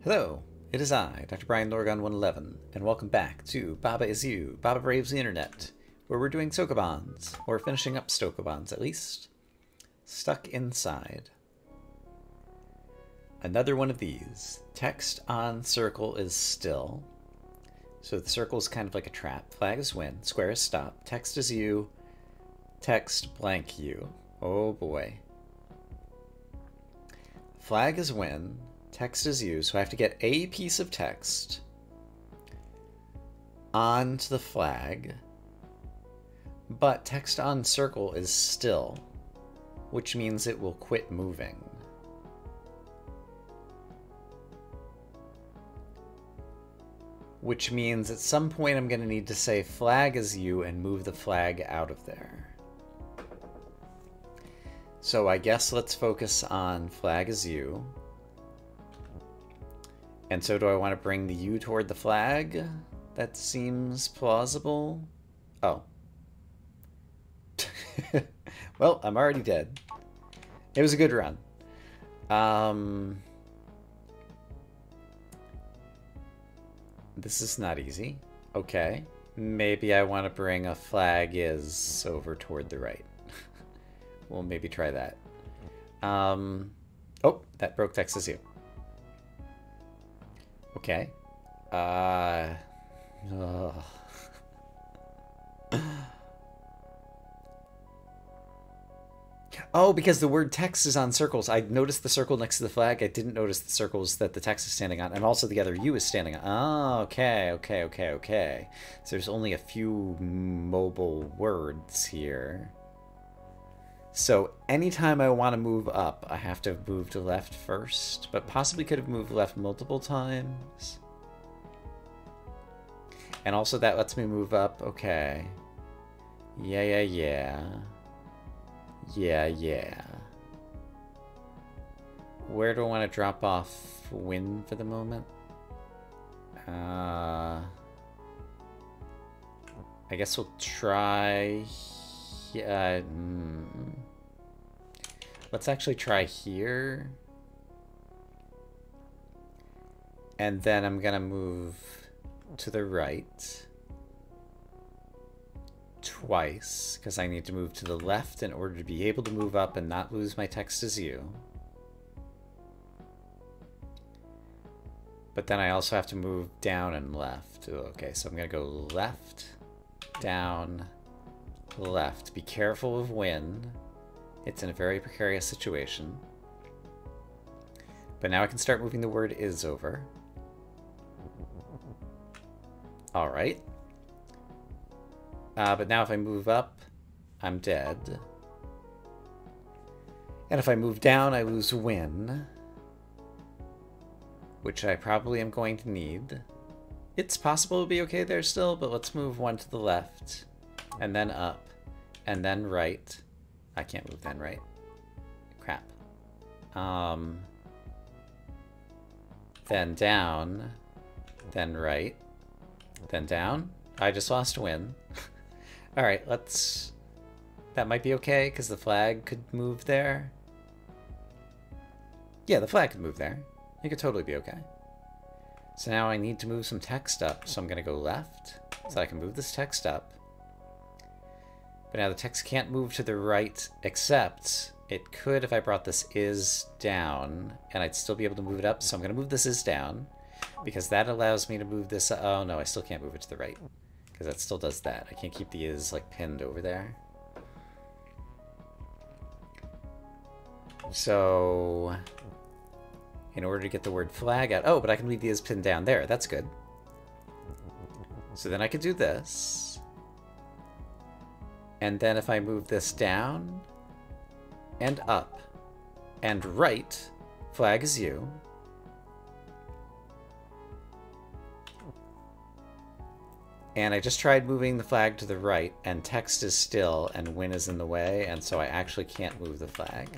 Hello, it is I, Dr. Brian Lorgon 111, and welcome back to Baba Is You, Baba Braves the Internet, where we're doing Sokobans, or finishing up Stokobans at least. Stuck inside. Another one of these. Text on circle is still. So the circle is kind of like a trap. Flag is win, square is stop, text is you, text blank you. Oh boy. Flag is win, text is you, so I have to get a piece of text onto the flag, but text on circle is still, which means it will quit moving. Which means at some point I'm going to need to say flag is you and move the flag out of there. So I guess let's focus on flag is you. And so do I want to bring the U toward the flag? That seems plausible. Oh. Well, I'm already dead. It was a good run. This is not easy. Okay. Maybe I want to bring a flag is over toward the right. We'll maybe try that. Oh, that broke text is you. Okay. Oh, because the word text is on circles. I noticed the circle next to the flag. I didn't notice the circles that the text is standing on, and also the other U is standing on. Oh, okay. So there's only a few mobile words here. So anytime I want to move up, I have to move to left first, but possibly could have moved left multiple times. And also that lets me move up. Okay. Yeah. Where do I want to drop off win for the moment? I guess we'll try... Let's actually try here. And then I'm gonna move to the right twice, because I need to move to the left in order to be able to move up and not lose my text as you. But then I also have to move down and left. Okay, so I'm gonna go left, down, left. Be careful of wind. It's in a very precarious situation. But now I can start moving the word is over. Alright. But now if I move up, I'm dead. And if I move down, I lose win. Which I probably am going to need. It's possible to be okay there still, but let's move one to the left. And then up. And then right. I can't move then right. Crap. Then down. Then right. Then down. I just lost win. Alright, let's... That might be okay, because the flag could move there. Yeah, the flag could move there. It could totally be okay. So now I need to move some text up, so I'm going to go left, so I can move this text up. But now the text can't move to the right, except it could if I brought this is down, and I'd still be able to move it up, so I'm going to move this is down, because that allows me to move this... Oh no, I still can't move it to the right, because that still does that. I can't keep the is like pinned over there. So, in order to get the word flag out... Oh, but I can leave the is pinned down there. That's good. So then I could do this. And then if I move this down, and up, and right, flag is you. And I just tried moving the flag to the right, and text is still, and win is in the way, and so I actually can't move the flag.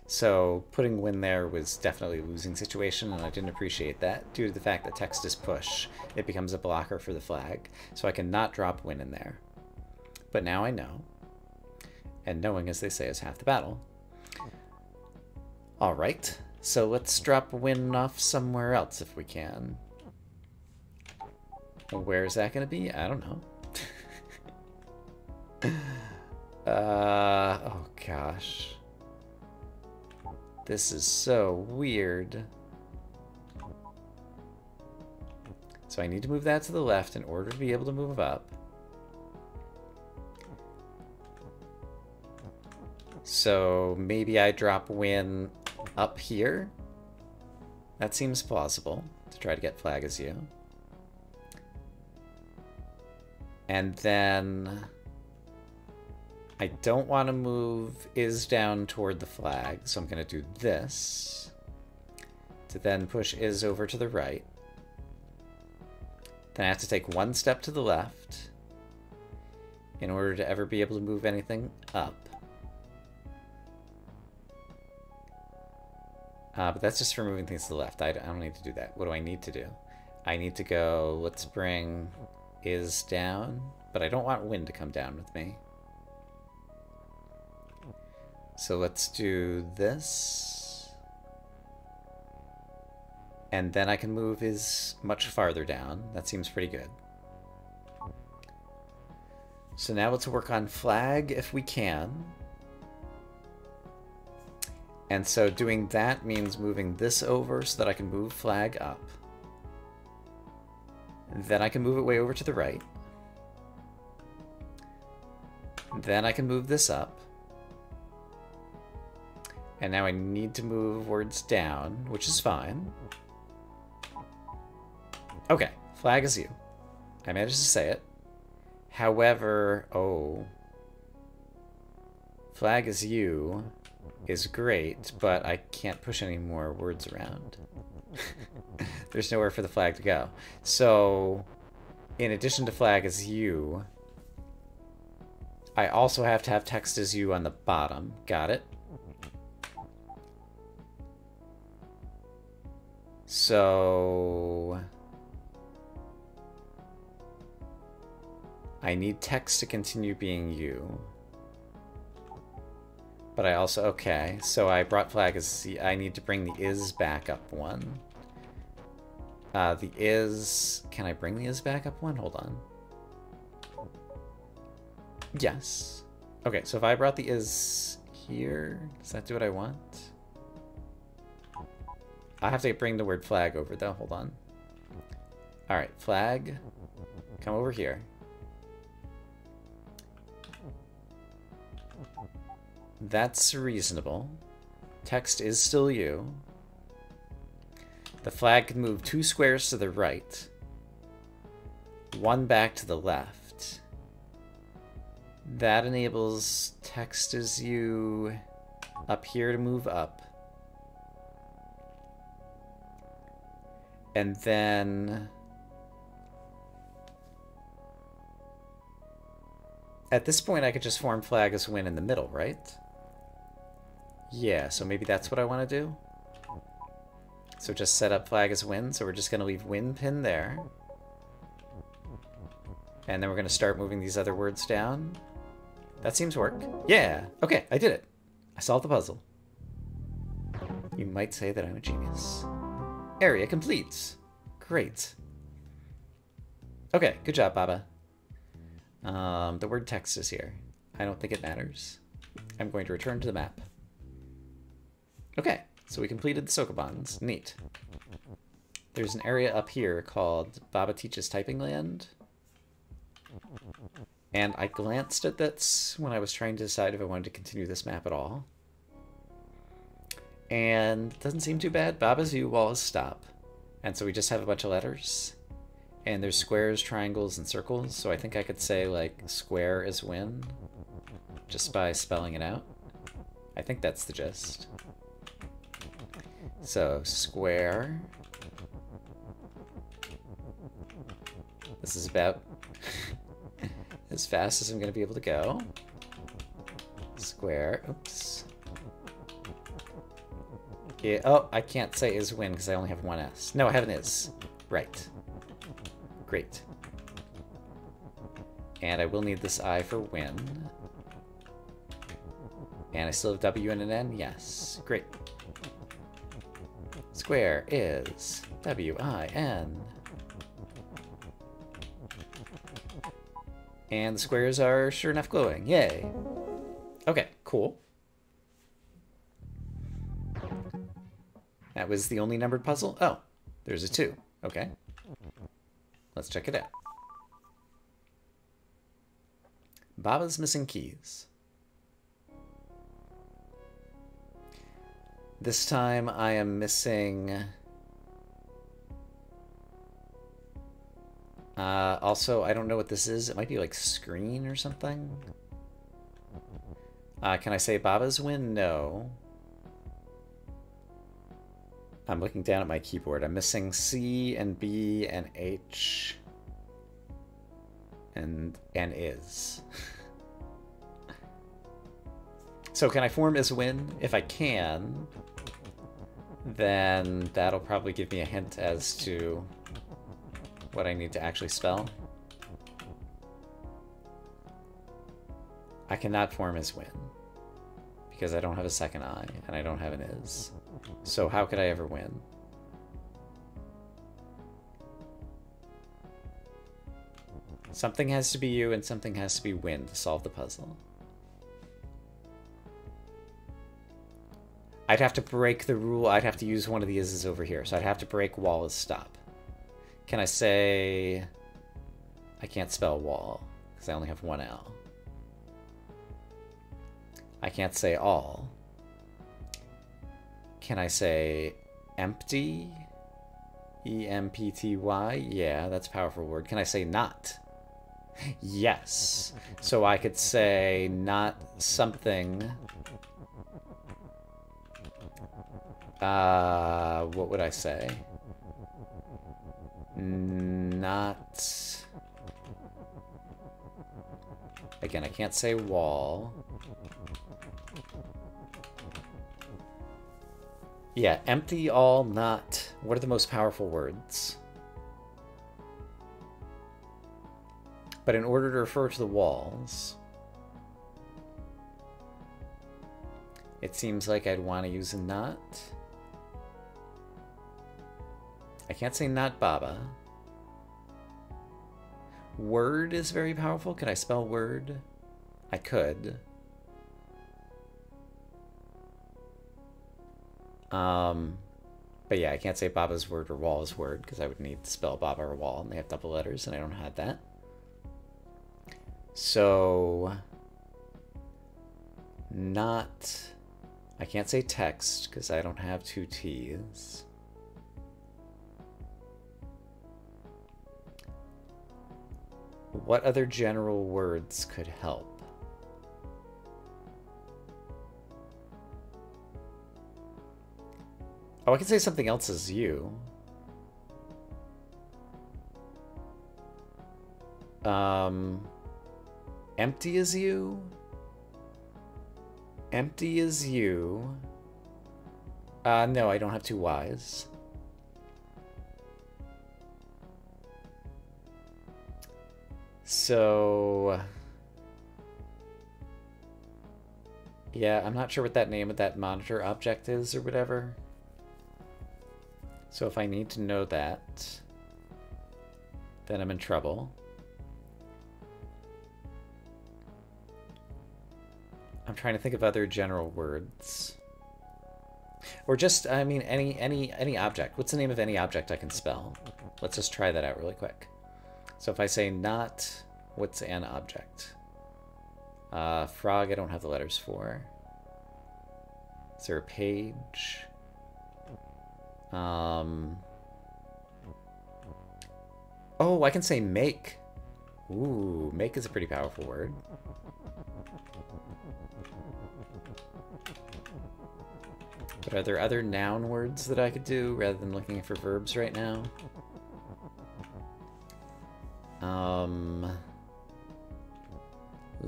So putting win there was definitely a losing situation, and I didn't appreciate that. Due to the fact that text is push, it becomes a blocker for the flag, so I cannot drop win in there. But now I know. And knowing, as they say, is half the battle. Alright, So let's drop win off somewhere else if we can. Where is that going to be? I don't know. Oh gosh. This is so weird. So I need to move that to the left in order to be able to move up. So maybe I drop win up here. That seems plausible to try to get flag as you. And then I don't want to move is down toward the flag, so I'm going to do this to then push is over to the right. Then I have to take one step to the left in order to ever be able to move anything up. But that's just for moving things to the left. I don't need to do that. What do I need to do? I need to go, let's bring is down, but I don't want win to come down with me. So let's do this. And then I can move is much farther down. That seems pretty good. So now let's work on flag if we can. And so doing that means moving this over so that I can move flag up. Then I can move it way over to the right. Then I can move this up. And now I need to move words down, which is fine. Okay, flag is you. I managed to say it. However, oh. Flag is you is great, but I can't push any more words around. There's nowhere for the flag to go. So, in addition to flag as you, I also have to have text as you on the bottom. Got it? So I need text to continue being you. But I also, okay, so I brought flag as, I need to bring the is back up one. The is, can I bring the is back up one? Hold on. Yes. Okay, so if I brought the is here, does that do what I want? I have to bring the word flag over though, hold on. Alright, flag, come over here. That's reasonable. Text is still you. The flag can move 2 squares to the right. 1 back to the left. That enables text as you up here to move up. And then at this point I could just form flag as win in the middle, right? Yeah, so maybe that's what I want to do. So just set up flag as win, so we're just going to leave win pin there. And then we're going to start moving these other words down. That seems to work. Yeah, okay, I did it. I solved the puzzle. You might say that I'm a genius. Area complete. Great. Okay, good job, Baba. The word text is here. I don't think it matters. I'm going to return to the map. Okay, so we completed the Sokobans. Neat. There's an area up here called Baba Teaches Typing Land. And I glanced at this when I was trying to decide if I wanted to continue this map at all. And it doesn't seem too bad. Baba's U, wall is stop. And so we just have a bunch of letters. And there's squares, triangles, and circles. So I think I could say, like, square is win. Just by spelling it out. I think that's the gist. So, square. This is about as fast as I'm going to be able to go. Square. Oops. Yeah, oh, I can't say is win because I only have one S. No, I have an is. Right. Great. And I will need this I for win. And I still have W and an N? Yes. Great. Square is W-I-N. And the squares are sure enough glowing. Yay. Okay, cool. That was the only numbered puzzle? Oh, there's a 2. Okay. Let's check it out. Baba's missing keys. This time I am missing... also, I don't know what this is. It might be like screen or something. Can I say Baba's win? No. I'm looking down at my keyboard. I'm missing C and B and H and is. So can I form is win? If I can, then that'll probably give me a hint as to what I need to actually spell. I cannot form as win because I don't have a second I and I don't have an is. So how could I ever win? Something has to be you and something has to be win to solve the puzzle. I'd have to break the rule. I'd have to use one of the is's over here. So I'd have to break wall as stop. Can I say... I can't spell wall because I only have one L. I can't say all. Can I say empty? E-M-P-T-Y? Yeah, that's a powerful word. Can I say not? Yes. So I could say not something... what would I say? Not... Again, I can't say wall. Yeah, empty, all, not. What are the most powerful words? But in order to refer to the walls, it seems like I'd want to use a not. I can't say not Baba. Word is very powerful. Could I spell word? I could. But yeah, I can't say Baba's word or wall's word because I would need to spell Baba or wall, and they have double letters, and I don't have that. So, not... I can't say text because I don't have 2 T's. What other general words could help? Oh, I can say something else as you. Empty as you? Empty as you. No, I don't have 2 Y's. So... yeah, I'm not sure what that name of that monitor object is or whatever. So if I need to know that, then I'm in trouble. I'm trying to think of other general words. Or just, I mean, any object. What's the name of any object I can spell? Let's just try that out really quick. So if I say not, what's an object? Frog, I don't have the letters for. Is there a page? Oh, I can say make. Ooh, make is a pretty powerful word. But are there other noun words that I could do rather than looking for verbs right now?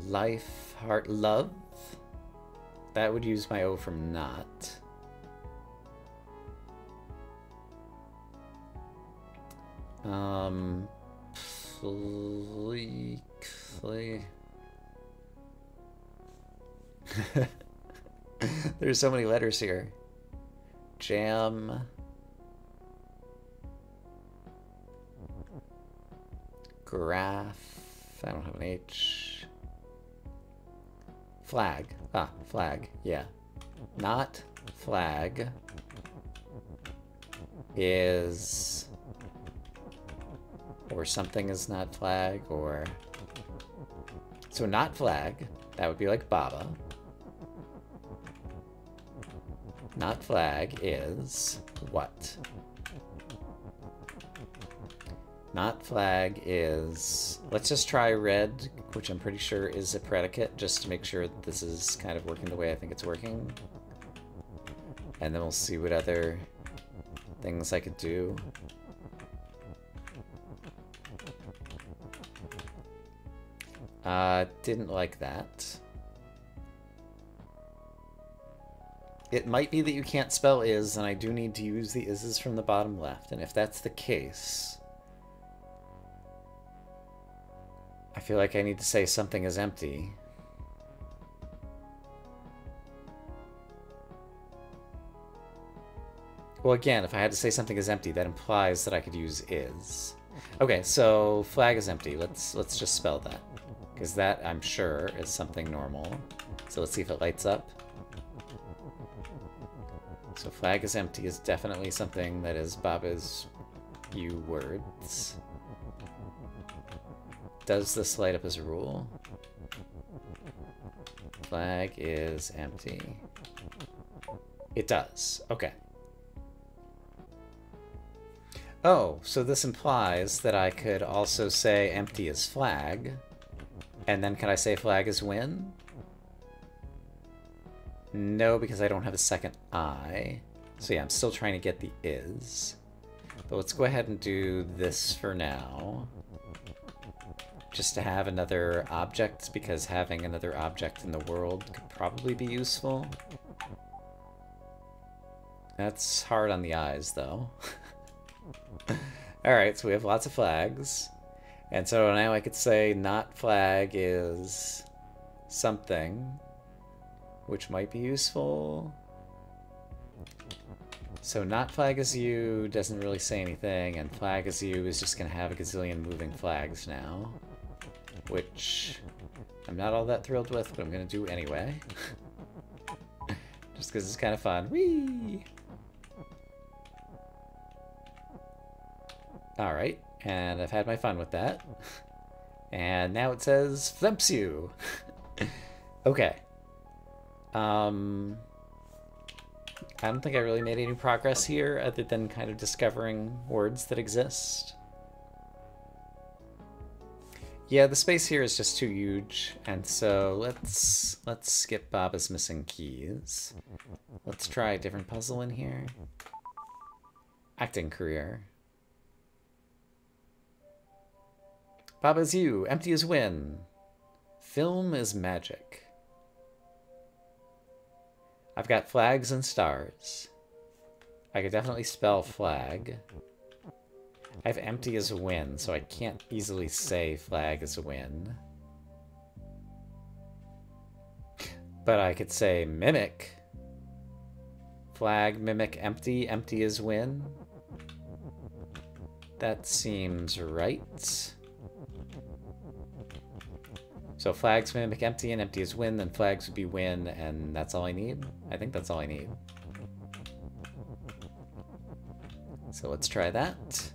Life, heart, love. That would use my O from not. There's so many letters here. Jam, Graph. I don't have an H. Flag. Ah, flag. Yeah. Not flag is... Or something is not flag, or... So not flag. That would be like Baba. Not flag is what? Not flag is... Let's just try red, which I'm pretty sure is a predicate, just to make sure that this is kind of working the way I think it's working. And then we'll see what other things I could do. Didn't like that. It might be that you can't spell is, and I do need to use the is's from the bottom left. And if that's the case, I feel like I need to say something is empty. Well, again, if I had to say something is empty, that implies that I could use is. Okay, so flag is empty. Let's just spell that, because that, I'm sure, is something normal. So let's see if it lights up. So flag is empty is definitely something that is Baba's U words. Does this light up as a rule? Flag is empty. It does. Okay. Oh, so this implies that I could also say empty is flag. And then can I say flag is win? No, because I don't have a second I. So yeah, I'm still trying to get the is. But let's go ahead and do this for now. Just to have another object, because having another object in the world could probably be useful. That's hard on the eyes, though. Alright, so we have lots of flags. And so now I could say not flag is something, which might be useful. So not flag is you doesn't really say anything, and flag is you is just going to have a gazillion moving flags now. Which I'm not all that thrilled with, but I'm going to do anyway. Just because it's kind of fun. Whee! Alright, and I've had my fun with that. And now it says, flimps you! Okay. I don't think I really made any progress here, other than kind of discovering words that exist. Yeah, the space here is just too huge, and so let's skip Baba's missing keys. Let's try a different puzzle in here. Acting career. Baba's you, empty is win. Film is magic. I've got flags and stars. I could definitely spell flag. I have empty as a win, so I can't easily say flag is a win. But I could say mimic. Flag, mimic, empty. Empty is win. That seems right. So flags, mimic, empty, and empty is win, then flags would be win, and that's all I need? I think that's all I need. So let's try that.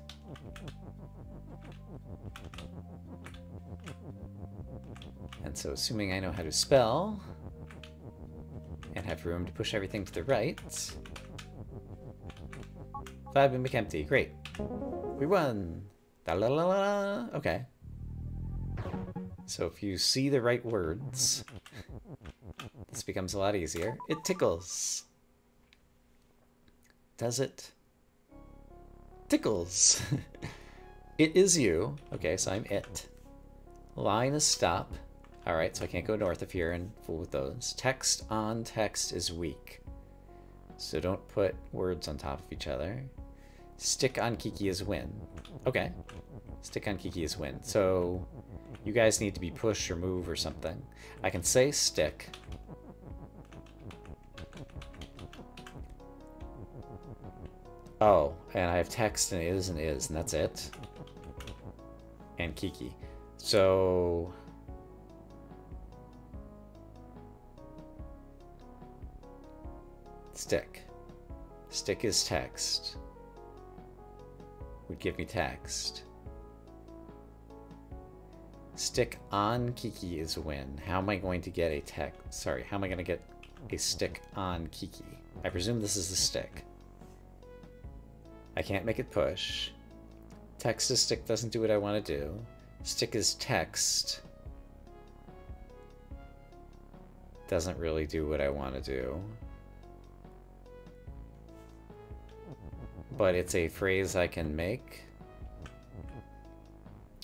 And so assuming I know how to spell, and have room to push everything to the right, flag, mimic, empty, great. We won! Da la la la! Okay. So if you see the right words, this becomes a lot easier. It tickles. Does it? Tickles. It is you. Okay, so I'm it. Line is stop. Alright, so I can't go north of here and fool with those. Text on text is weak. So don't put words on top of each other. Stick on Kiki is win. Okay. Stick on Kiki is win. So you guys need to be push or move or something. I can say stick. Oh, and I have text and is, and that's it. and Kiki. So stick. Stick is text. Would give me text. Stick on Kiki is a win. How am I going to get a text? Sorry, how am I going to get a stick on Kiki? I presume this is the stick. I can't make it push. Text to stick doesn't do what I want to do. Stick is text. Doesn't really do what I want to do. But it's a phrase I can make.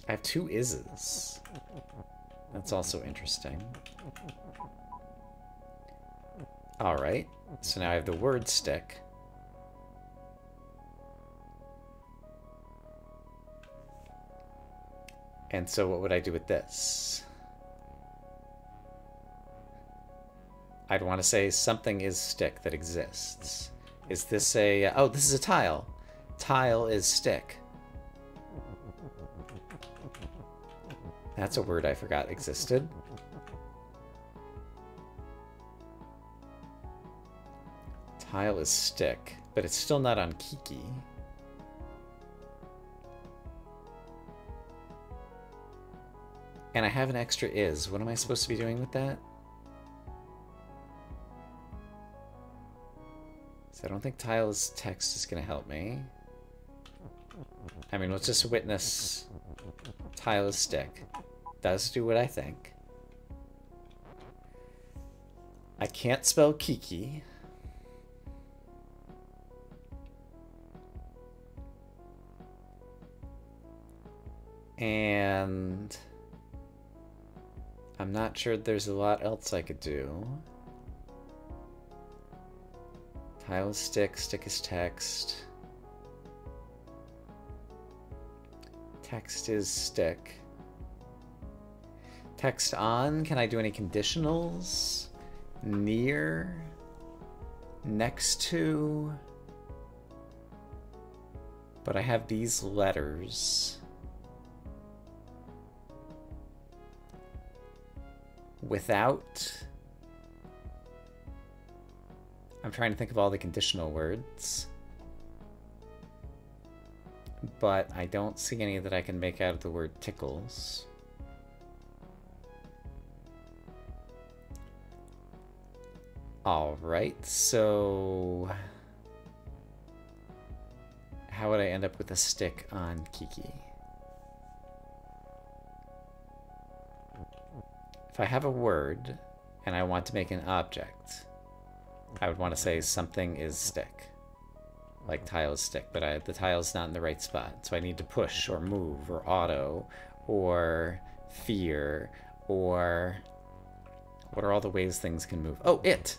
I have two is's. That's also interesting. Alright, so now I have the word stick. And so what would I do with this? I'd want to say something is stick that exists. Is this a... oh, this is a tile. Tile is stick. That's a word I forgot existed. Tile is stick, but it's still not on Kiki. And I have an extra is. What am I supposed to be doing with that? So I don't think tile is text is going to help me. I mean, let's just witness tile is stick. Does do what I think. I can't spell Kiki. And I'm not sure there's a lot else I could do. Tile is stick, stick is text. Text is stick. Text on, can I do any conditionals? Near? Next to? But I have these letters. Without? I'm trying to think of all the conditional words. But I don't see any that I can make out of the word tickles. Alright, so... how would I end up with a stick on Kiki? If I have a word and I want to make an object, I would want to say something is stick. Like tile is stick, but the tile's not in the right spot. So I need to push or move or auto or fear or... what are all the ways things can move? Oh, it!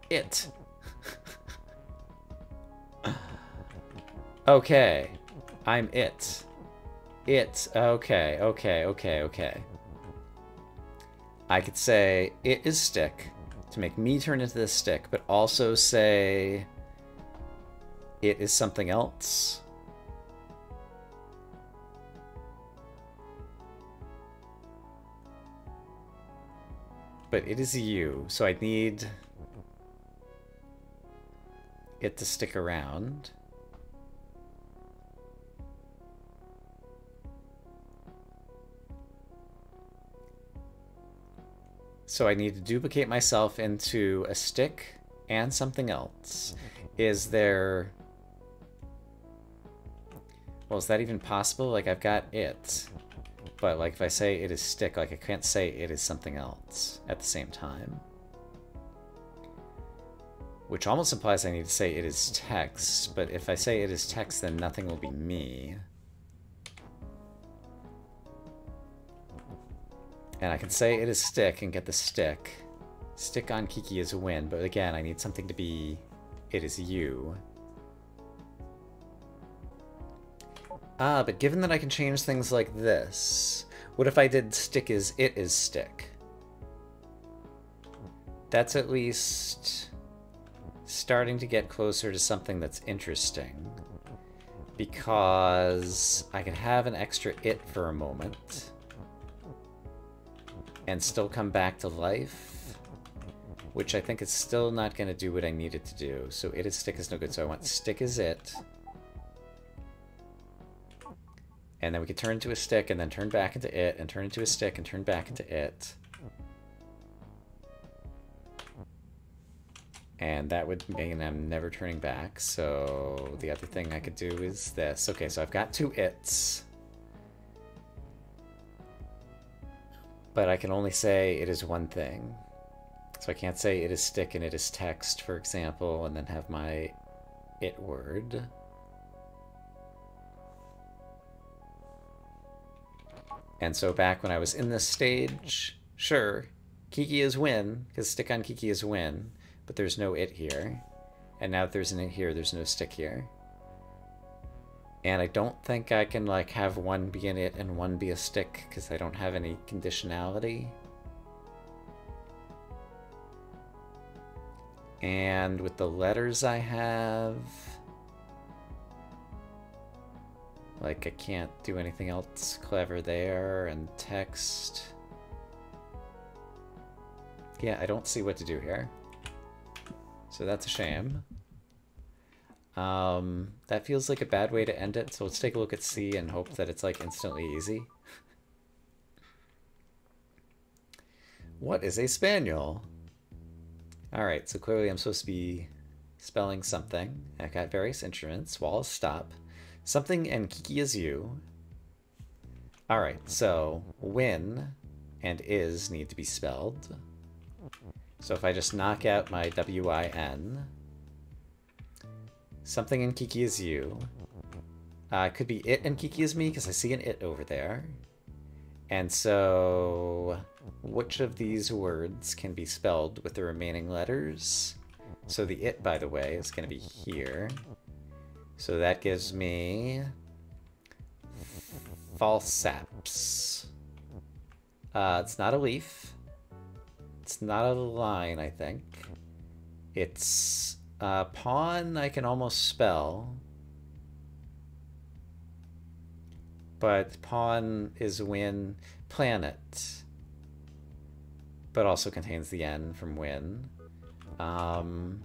It! Okay. I'm it. It. Okay, okay, okay, okay. I could say it is stick to make me turn into this stick, but also say it is something else. But it is you, so I need it to stick around. So I need to duplicate myself into a stick and something else. Is there... well, is that even possible? Like, I've got it. But, like, if I say it is stick, like, I can't say it is something else at the same time. Which almost implies I need to say it is text. But if I say it is text, then nothing will be me. And I can say it is stick and get the stick. Stick on Kiki is a win, but again, I need something to be it is you. Ah, but given that I can change things like this, what if I did stick is it is stick? That's at least starting to get closer to something that's interesting. Because I can have an extra it for a moment and still come back to life, which I think is still not going to do what I need it to do. So it is stick is no good, so I want stick is it. And then we could turn into a stick and then turn back into it and turn into a stick and turn back into it. And that would mean I'm never turning back, so the other thing I could do is this. Okay, so I've got two its. But I can only say it is one thing. So I can't say it is stick and it is text, for example, and then have my it word. And so back when I was in this stage, sure, Kiki is win, because stick on Kiki is win. But there's no it here. And now that there's an it here, there's no stick here. And I don't think I can like have one be an it and one be a stick because I don't have any conditionality. And with the letters I have, like I can't do anything else clever there. And text, yeah, I don't see what to do here. So that's a shame. That feels like a bad way to end it, so let's take a look at C and hope that it's like instantly easy. What is a spaniel? Alright, so clearly I'm supposed to be spelling something. I've got various instruments. Wall is stop. Something and Kiki is you. Alright, so win and is need to be spelled. So if I just knock out my W-I-N, something in Kiki is you. It could be it and Kiki is me because I see an it over there. And so which of these words can be spelled with the remaining letters? So the it, by the way, is going to be here. So that gives me falsaps. It's not a leaf. It's not a line, I think. It's pawn I can almost spell. But pawn is win. Planet. But also contains the N from win. Can't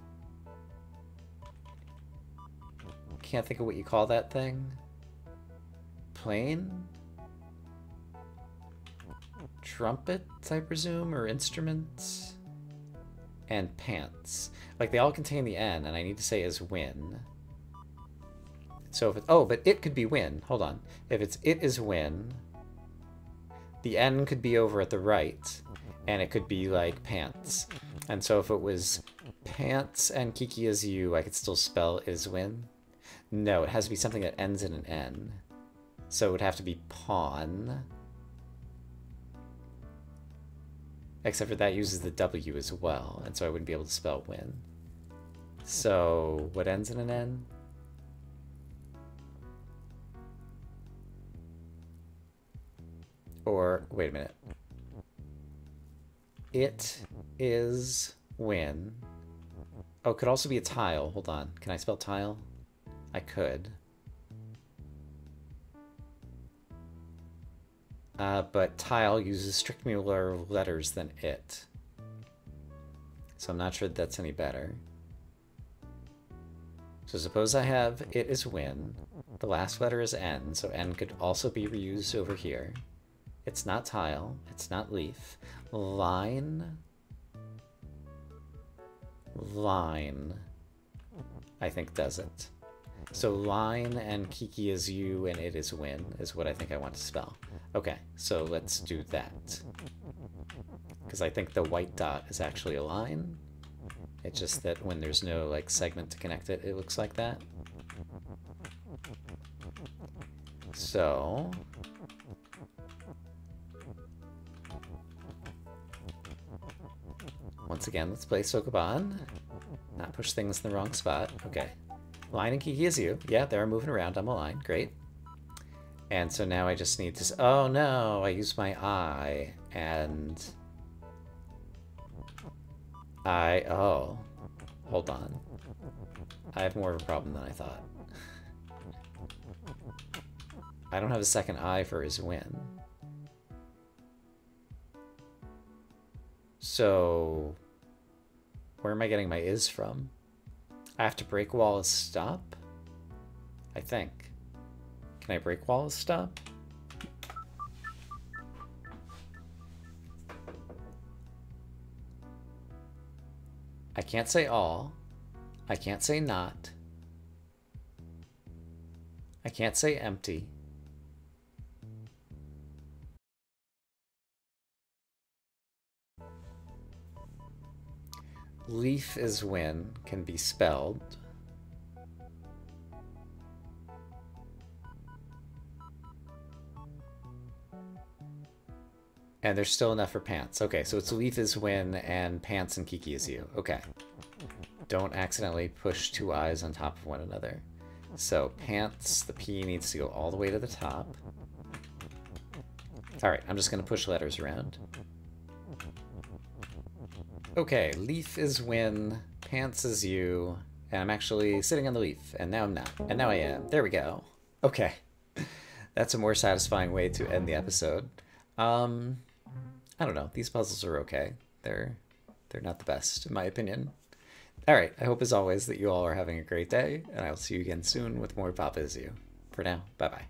think of what you call that thing. Plane? Trumpet, I presume, or instruments? And pants. Like, they all contain the N, and I need to say is win. So if it, oh, but it could be win. Hold on. If it's it is win, the N could be over at the right, and it could be like pants. And so if it was pants and Kiki is you, I could still spell is win. No, it has to be something that ends in an N. So it would have to be pawn. Except for that uses the W as well, and so I wouldn't be able to spell win. So what ends in an N? Or, wait a minute. It is win. Oh, it could also be a tile. Hold on. Can I spell tile? I could. But tile uses strictly more letters than it. So I'm not sure that's any better. So suppose I have it is win. The last letter is N, so N could also be reused over here. It's not tile. It's not leaf. Line. Line. I think does it. So line and Kiki is you and it is win is what I think I want to spell. Okay, so let's do that. Because I think the white dot is actually a line. It's just that when there's no like segment to connect it, it looks like that. So once again, let's play Sokoban. Not push things in the wrong spot. Okay. Line and Kiki is you. Yeah, they're moving around on the line. Great. And so now I just need to... Oh, no! I used my I, and... Oh. Hold on. I have more of a problem than I thought. I don't have a second I for his win. So where am I getting my is from? I have to break Wallace stop? I think. Can I break Wallace stop? I can't say all. I can't say not. I can't say empty. Leaf is when can be spelled. And there's still enough for pants. Okay, so it's leaf is when and pants and Kiki is you. Okay. Don't accidentally push two I's on top of one another. So pants, the P needs to go all the way to the top. All right, I'm just going to push letters around. Okay, leaf is when, pants is you, and I'm actually sitting on the leaf, and now I'm not. And now I am. There we go. Okay. That's a more satisfying way to end the episode. I don't know. These puzzles are okay. They're not the best, in my opinion. All right. I hope, as always, that you all are having a great day, and I'll see you again soon with more Papa Is You. For now, bye-bye.